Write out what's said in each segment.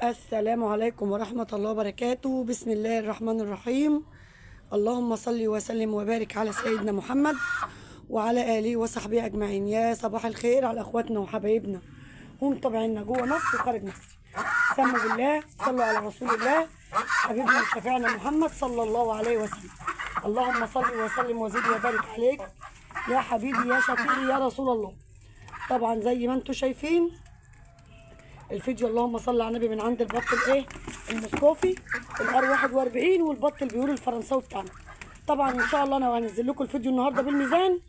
السلام عليكم ورحمة الله وبركاته. بسم الله الرحمن الرحيم. اللهم صل وسلم وبارك على سيدنا محمد وعلى آله وصحبه أجمعين. يا صباح الخير على أخواتنا وحبايبنا ومتابعينا جوه مصر وخارج مصر. سموا بالله، صلوا على رسول الله حبيبنا وشفيعنا محمد صلى الله عليه وسلم. اللهم صل وسلم وزد وبارك عليك يا حبيبي يا شفيعي يا رسول الله. طبعا زي ما انتم شايفين الفيديو، اللهم صل على النبي، من عند البط المسكوفي الار 41 والبط البيور الفرنساوي بتاعنا. طبعا ان شاء الله انا هنزل لكم الفيديو النهارده بالميزان،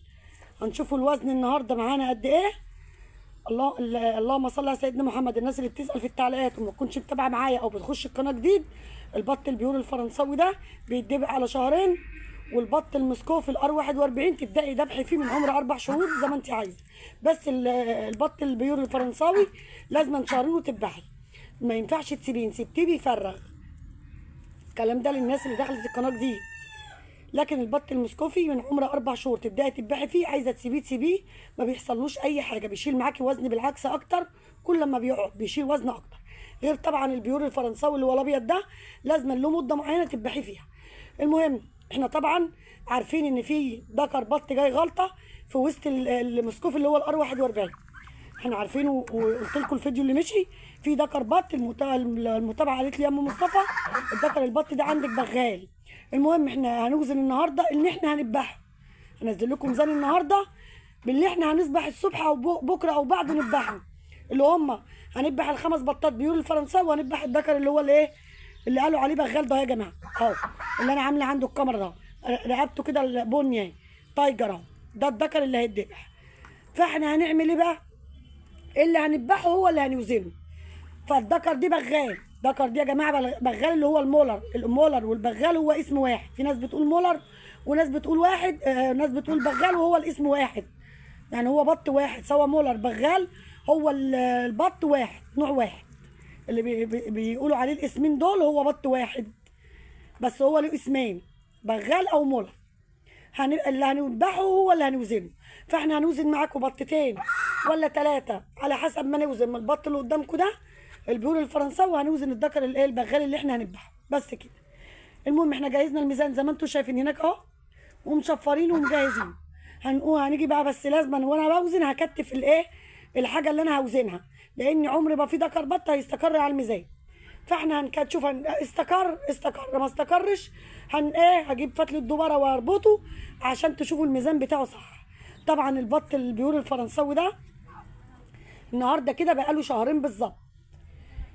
هنشوفوا الوزن النهارده معانا قد ايه. اللهم صل على سيدنا محمد. الناس اللي بتسال في التعليقات وما تكونش متابعه معايا او بتخش القناه جديد، البط البيور الفرنساوي ده بيتدبق على شهرين، والبط المسكوفي الار 41 تبداي ذبحي فيه من عمر 4 شهور زي ما انت عايزه. بس البط البيور الفرنساوي لازم شهرين وتذبحي، ما ينفعش تسيبيه، سبتيه بيفرغ. الكلام ده للناس اللي دخلت القناه جديد. لكن البط المسكوفي من عمر 4 شهور تبداي تذبحي فيه، عايزه تسيبيه ما بيحصلوش اي حاجه، بيشيل معاكي وزن بالعكس اكتر، كل ما بيقعد بيشيل وزن اكتر. غير طبعا البيور الفرنساوي اللي هو الابيض ده لازم له مده معينه تذبحي فيها. المهم احنا طبعا عارفين ان في ذكر بط جاي غلطه في وسط المسكوفي اللي هو الار 41. احنا عارفين وقلت لكم الفيديو اللي مشي في ذكر بط. المتابعه قالت لي يا ام مصطفى الذكر البط ده عندك بغال. المهم احنا هنوزن النهارده اللي احنا هنذبحه، هنزل لكم ميزان النهارده باللي احنا هنذبح الصبح او بكره او بعده نذبحه، اللي هم هنذبح الخمس بطات بيور الفرنساوي، وهنذبح الذكر اللي هو الايه اللي قالوا عليه بغال ده يا جماعه اهو، اللي انا عامله عنده الكاميرا ده رقبته كده البني تايجر اهو، ده الذكر اللي هيتذبح. فاحنا هنعمل ايه بقى؟ اللي هنذبحه هو اللي هنوزنه. فالذكر دي بغال، ذكر دي يا جماعه بغال اللي هو المولر والبغال هو اسم واحد. في ناس بتقول مولر وناس بتقول واحد، ناس بتقول بغال وهو الاسم واحد، يعني هو بط واحد سواء مولر بغال، هو البط واحد نوع واحد، اللي بيقولوا عليه الاسمين دول هو بط واحد، بس هو له اسمين بغال او مولر. اللي هنذبحه هو اللي هنوزنه. فاحنا هنوزن معاكم بطتين ولا 3 على حسب ما نوزن. من البط اللي قدامكم ده البيور الفرنساوي هنوزن الذكر البغال اللي احنا هنذبحه بس كده. المهم احنا جهزنا الميزان زي ما انتم شايفين هناك اهو، ومشفرين ومجهزين. هنيجي بقى، بس لازم وانا بوزن هكتف الحاجه اللي انا هوزنها، لان عمر ما في ذكر بط هيستقر على الميزان. فاحنا هنشوف استقر ما استقرش هجيب فتله دبره واربطه عشان تشوفوا الميزان بتاعه صح. طبعا البط البيور الفرنساوي ده النهارده كده بقى له شهرين بالظبط،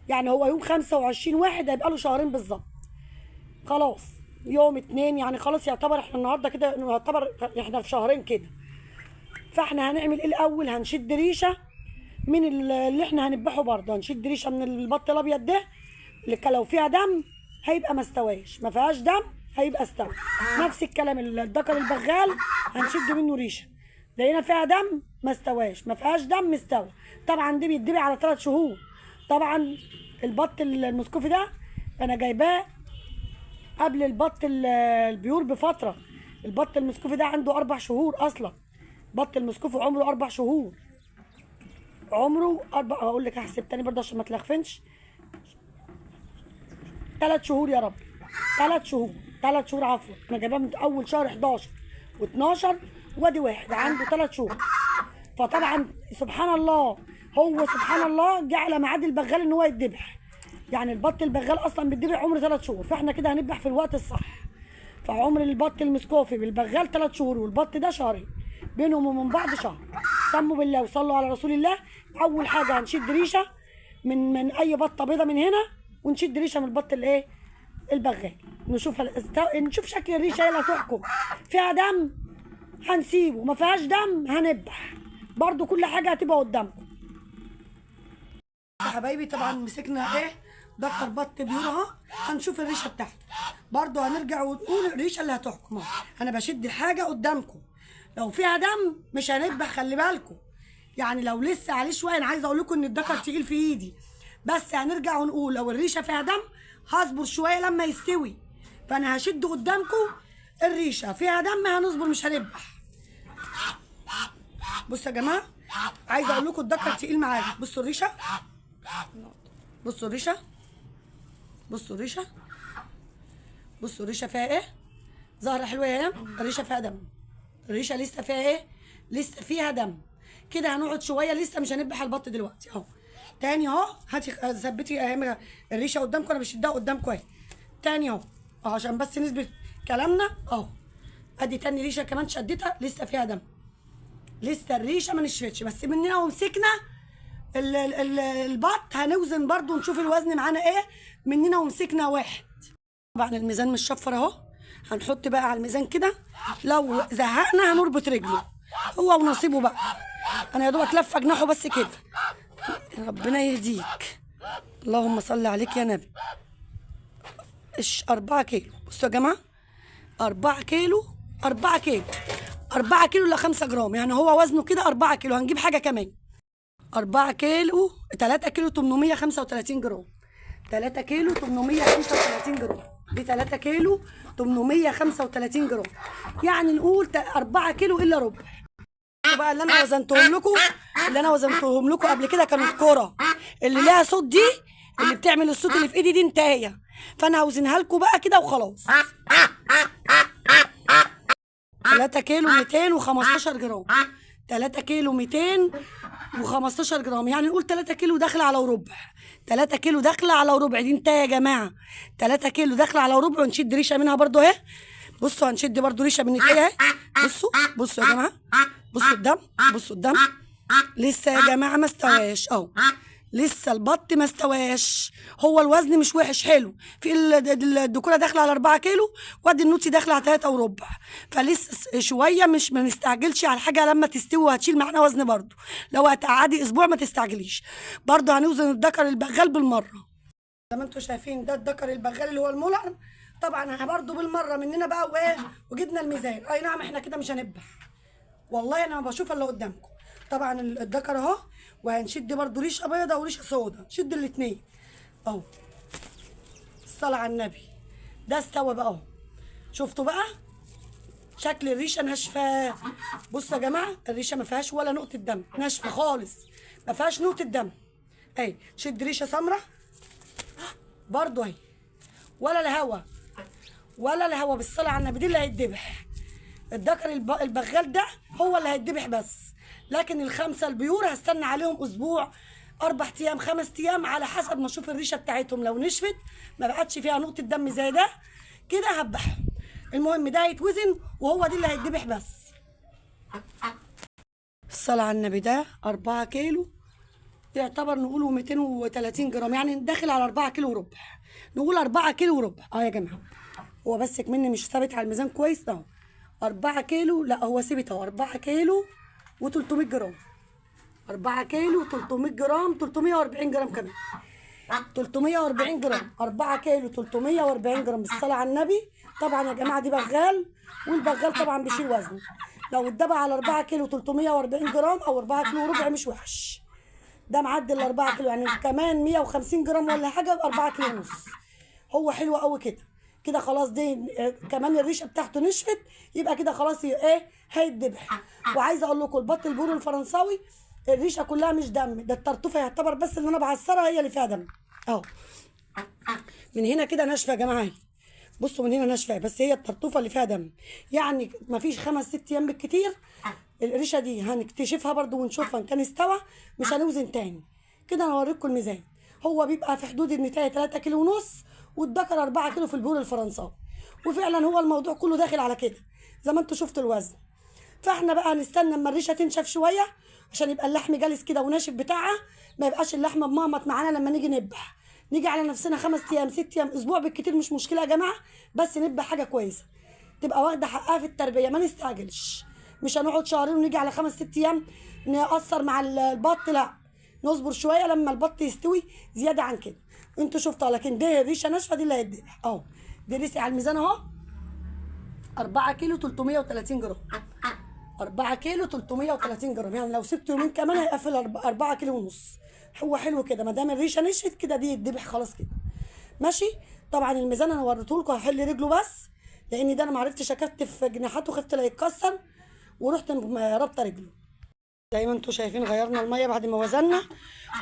يعني هو يوم 25/1 هيبقى له شهرين بالظبط. خلاص يوم 2 يعني خلاص يعتبر احنا النهارده كده يعتبر احنا في شهرين كده. فاحنا هنعمل ايه الاول؟ هنشد ريشه من اللي احنا هنذبحه، برضه هنشد ريشه من البط الابيض ده اللي لو فيها دم هيبقى ما استواش، ما فيهاش دم هيبقى استوى. نفس الكلام الذكر البغال هنشد منه ريشه، لقينا فيها دم ما استواش، ما فيهاش دم استوى. طبعا دي بيتذبح على 3 شهور. طبعا البط المسكوفي ده انا جايباه قبل البط البيور بفتره. البط المسكوفي ده عنده 4 شهور اصلا. بط المسكوفي عمره 4 شهور، عمره هقول لك هحسب تاني برضه عشان ما تلخفنش. 3 شهور يا رب، 3 شهور 3 شهور عفوا. انا جايباه من اول شهر 11 و12 وادي واحد عنده 3 شهور. فطبعا سبحان الله، هو سبحان الله جه على ميعاد البغال ان هو يتذبح. يعني البط البغال اصلا بيتذبح عمر 3 شهور، فاحنا كده هنذبح في الوقت الصح. فعمر البط المسكوفي بالبغال 3 شهور والبط ده شهرين، بينهم ومن بعض شهر. سموا بالله وصلوا على رسول الله. اول حاجه هنشد ريشه من اي بطه بيضه من هنا، ونشد ريشه من البط البغال، نشوف شكل الريشه هي اللي هتحكم. فيها دم هنسيبه، ما فيهاش دم هنذبح. برضو كل حاجه هتبقى قدامكم يا حبايبي. طبعا مسكنا ذكر بط بيور اهو، هنشوف الريشه بتاعته. برضو هنرجع ونقول الريشه اللي هتحكم. انا بشد الحاجه قدامكم، لو فيها دم مش هنذبح، خلي بالكم. يعني لو لسه عليه شويه، انا عايزه اقول لكم ان الذكر تقيل في ايدي، بس هنرجع ونقول لو الريشه فيها دم هصبر شويه لما يستوي. فانا هشد قدامكم الريشه فيها دم هنصبر مش هنذبح. بصوا يا جماعه، عايزه اقول لكم الذكر تقيل معايا. بصوا الريشه، بصوا الريشه بصوا الريشه، بصوا الريشه فيها ايه، زهره حلوه يا الريشه فيها دم، الريشه لسه فيها ايه، لسه فيها دم. كده هنقعد شويه، لسه مش هنذبح البط دلوقتي اهو. تاني اهو، هاتي ثبتي اهم الريشه قدامكم، انا بشدها قدامكم اهي. تاني اهو عشان بس نثبت كلامنا اهو. ادي تاني ريشه كمان شدتها، لسه فيها دم، لسه الريشه ما نشفتش. بس مننا ومسكنا البط هنوزن برضو نشوف الوزن معانا ايه. مننا ومسكنا واحد. طبعا الميزان مش شفر اهو، هنحط بقى على الميزان كده، لو زهقنا هنربط رجله، هو ونصيبه بقى. انا يا دوبك لفه جناحه بس كده. ربنا يهديك، اللهم صل عليك يا نبي. 4 كيلو. بصوا يا جماعه، 4 كيلو، 4 كيلو، 4 كيلو الا 5 جرام، يعني هو وزنه كده 4 كيلو. هنجيب حاجه كمان. 4 كيلو، 3 كيلو 835 جرام، 3 كيلو 835 جرام، دي 3 كيلو 835 جرام، يعني نقول 4 كيلو الا ربع. بقى اللي انا وزنتهم لكم قبل كده كانت كرة اللي ليها صوت دي، اللي بتعمل الصوت اللي في ايدي دي انتهيه، فانا هوزنها لكم بقى كده وخلاص. 3 كيلو 215 جرام، 3 كيلو 215 جرام، يعني نقول 3 كيلو داخله على وربع، 3 كيلو داخله على وربع، دي انتهى يا جماعه. 3 كيلو داخله على وربع، ونشد ريشه منها برضو اهي. بصوا هنشد برضو ريشه من النتايه اهي. بصوا بصوا يا جماعه، بصوا الدم، بصوا الدم لسه يا جماعه ما استواش اهو، لسه البط ما استواش. هو الوزن مش وحش، حلو. في الدكوره داخله على 4 كيلو، وادي النوتي داخله على 3 وربع، فلسه شويه. مش ما نستعجلش على الحاجه لما تستوي وهتشيل معانا وزن برضو. لو هتقعدي اسبوع ما تستعجليش. برضو هنوزن الذكر البغال بالمره زي ما انتم شايفين. ده الذكر البغال اللي هو المولر. طبعا برضو بالمره مننا بقى وايه، وجبنا الميزان. اي نعم احنا كده مش هنذبح، والله انا ما بشوف اللي قدامكم. طبعا الذكر اهو، وهنشد برضو ريشه بيضه وريشه سودا، نشد الاثنين اهو. الصلاه على النبي. ده استوى بقى اهو، شفتوا بقى شكل الريشه ناشفه. بصوا يا جماعه، الريشه ما فيهاش ولا نقطه دم، ناشفه خالص، ما فيهاش نقطه دم اهي. شد ريشه سمراء برضو اهي، ولا الهوا ولا الهوا. بالصلاه على النبي، دي اللي هيتذبح. الذكر البغال ده هو اللي هيتذبح بس، لكن ال5 البيور هستنى عليهم اسبوع، 4 ايام، 5 ايام، على حسب ما اشوف الريشه بتاعتهم. لو نشفت ما بقتش فيها نقطه دم زي ده كده هذبحهم. المهم ده هيتوزن وهو دي اللي هيتذبح بس. الصلاه على النبي. ده 4 كيلو، يعتبر نقوله 230 جرام، يعني داخل على 4 كيلو وربع. نقول 4 كيلو وربع يا جماعه. هو بس مني مش ثابت على الميزان كويس اهو. 4 كيلو، لا هو ثابت اهو، 4 كيلو و300 جرام، 4 كيلو 300 جرام، 340 جرام كمان، 340 جرام، 4 كيلو 340 جرام. بالصلاة على النبي. طبعا يا جماعة دي بغال، والبغال طبعا بيشيل وزن. لو اتدبع على 4 كيلو 340 جرام او 4 كيلو وربع مش وحش. ده معدي ال 4 كيلو، يعني كمان 150 جرام ولا حاجة ب 4 كيلو ونص. هو حلو قوي كده. كده خلاص، دي كمان الريشه بتاعته نشفت، يبقى كده خلاص ايه، هيتذبح. وعايزه اقول لكم البط البورو الفرنساوي الريشه كلها مش دم، ده الطرطوفه يعتبر بس اللي انا بعصرها هي اللي فيها دم اهو. من هنا كده ناشفه يا جماعه، بصوا من هنا ناشفه، بس هي الطرطوفه اللي فيها دم. يعني ما فيش 5 6 ايام بالكتير الريشه دي هنكتشفها برضو ونشوفها ان كان استوى. مش هنوزن تاني كده. انا هوريكم الميزان، هو بيبقى في حدود النتايه 3 كيلو ونص، والذكر 4 كيلو في البور الفرنساوي. وفعلا هو الموضوع كله داخل على كده زي ما انتوا شفتوا الوزن. فاحنا بقى هنستنى اما الريشه تنشف شويه عشان يبقى اللحم جالس كده وناشف بتاعها، ما يبقاش اللحمه مهمط معانا لما نيجي نذبح. نيجي على نفسنا 5 ايام 6 ايام اسبوع بالكتير، مش مشكله يا جماعه، بس نذبح حاجه كويسه تبقى واخده حقها في التربيه. ما نستعجلش، مش هنقعد شهرين ونيجي على 5 6 ايام نقصر مع البط، لا نصبر شويه لما البط يستوي زياده عن كده. انتوا شفتوا، لكن دي الريشه ناشفه دي اللي هيتذبح اهو. دي ريسي على الميزان اهو، 4 كيلو 330 جرام، 4 كيلو 330 جرام، يعني لو سبت يومين كمان هيقفل 4 كيلو ونص. هو حلو كده، ما دام الريشه نشفت كده دي يتذبح خلاص كده ماشي. طبعا الميزان انا وريته لكم، هحل رجله بس لان ده انا ما عرفتش اكتف جناحاته، خفت لا يتكسر ورحت رابطه رجله. زي ما انتم شايفين غيرنا الميه بعد ما وزننا،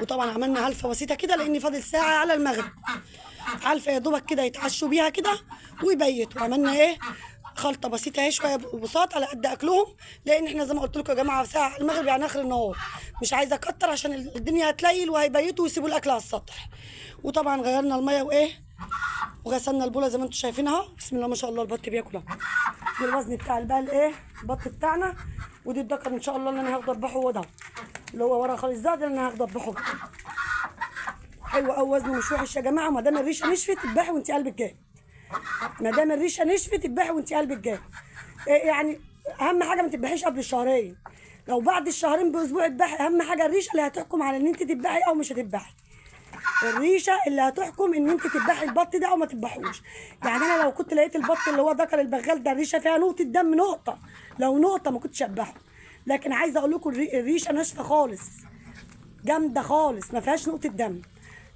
وطبعا عملنا هلفه بسيطه كده لان فاضل ساعه على المغرب. عارفه يا دوبك كده يتعشوا بيها كده ويبيتوا. عملنا ايه؟ خلطه بسيطه اهي، شويه بساط على قد اكلهم، لان احنا زي ما قلت لكم يا جماعه ساعه المغرب يعني اخر النهار، مش عايزه اكتر عشان الدنيا هتليل وهيبيتوا ويسيبوا الاكل على السطح. وطبعا غيرنا الميه وايه وغسلنا البوله زي ما انتم شايفين اهو. بسم الله ما شاء الله البط بياكل اهو. ده الوزن بتاع بقى الايه البط بتاعنا، ودي الدكر ان شاء الله اللي انا هاخده اذبحه هو ده اللي هو ورا خالص، ده اللي انا هاخده اذبحه. حلو قوي، وزنه مش وحش يا جماعه. ما دام الريشه نشفت تذبحي وانت قلبك جاي، ما دام الريشه نشفت تذبحي وانت قلبك جاي. يعني اهم حاجه ما تذبحيش قبل الشهرين، لو بعد الشهرين باسبوع تذبحي. اهم حاجه الريشه اللي هتحكم على ان انت تذبحي او مش هتذبحي، الريشه اللي هتحكم ان انت تذبحي البط ده او ما تذبحوش. يعني انا لو كنت لقيت البط اللي هو ذكر البغال ده الريشه فيها نقطه دم، نقطه، لو نقطه ما كنتش اذبحه. لكن عايزه اقول لكم الريشه ناشفه خالص، جامده خالص، ما فيهاش نقطه دم.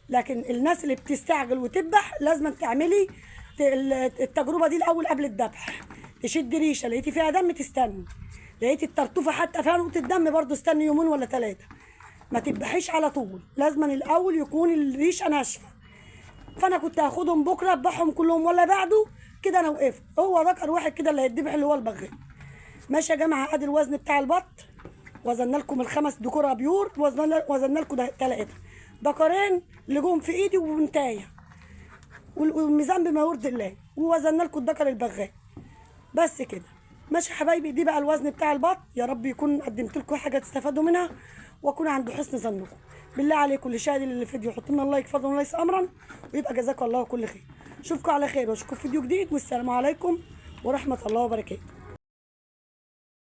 لكن الناس اللي بتستعجل وتذبح لازم تعملي التجربه دي الاول قبل الذبح. تشدي ريشه لقيتي فيها دم تستني، لقيتي الترتوفه حتى فيها نقطه دم برضو استني يومين ولا 3، ما تذبحيش على طول. لازم الاول يكون الريشه ناشفه. فانا كنت هاخدهم بكره اذبحهم كلهم ولا بعده كده انا وقفت. هو ذكر واحد كده اللي هيتذبح اللي هو البغال. ماشي يا جماعه، ادي الوزن بتاع البط. وزننا لكم الخمس ذكور بيور، وزننا لكم 3 ذكرين اللي جم في ايدي وبنتايه، والميزان بما يرضي الله، ووزننا لكم الذكر البغال. بس كده ماشي يا حبايبي. دي بقى الوزن بتاع البط. يا رب يكون قدمت لكم حاجه تستفادوا منها واكون عند حسن ظنكم. بالله عليكم اللي شاهد للفيديو حطوا لنا اللايك فضلا وليس امرا، ويبقى جزاكم الله كل خير. اشوفكم على خير واشوفكم في فيديو جديد، والسلام عليكم ورحمه الله وبركاته.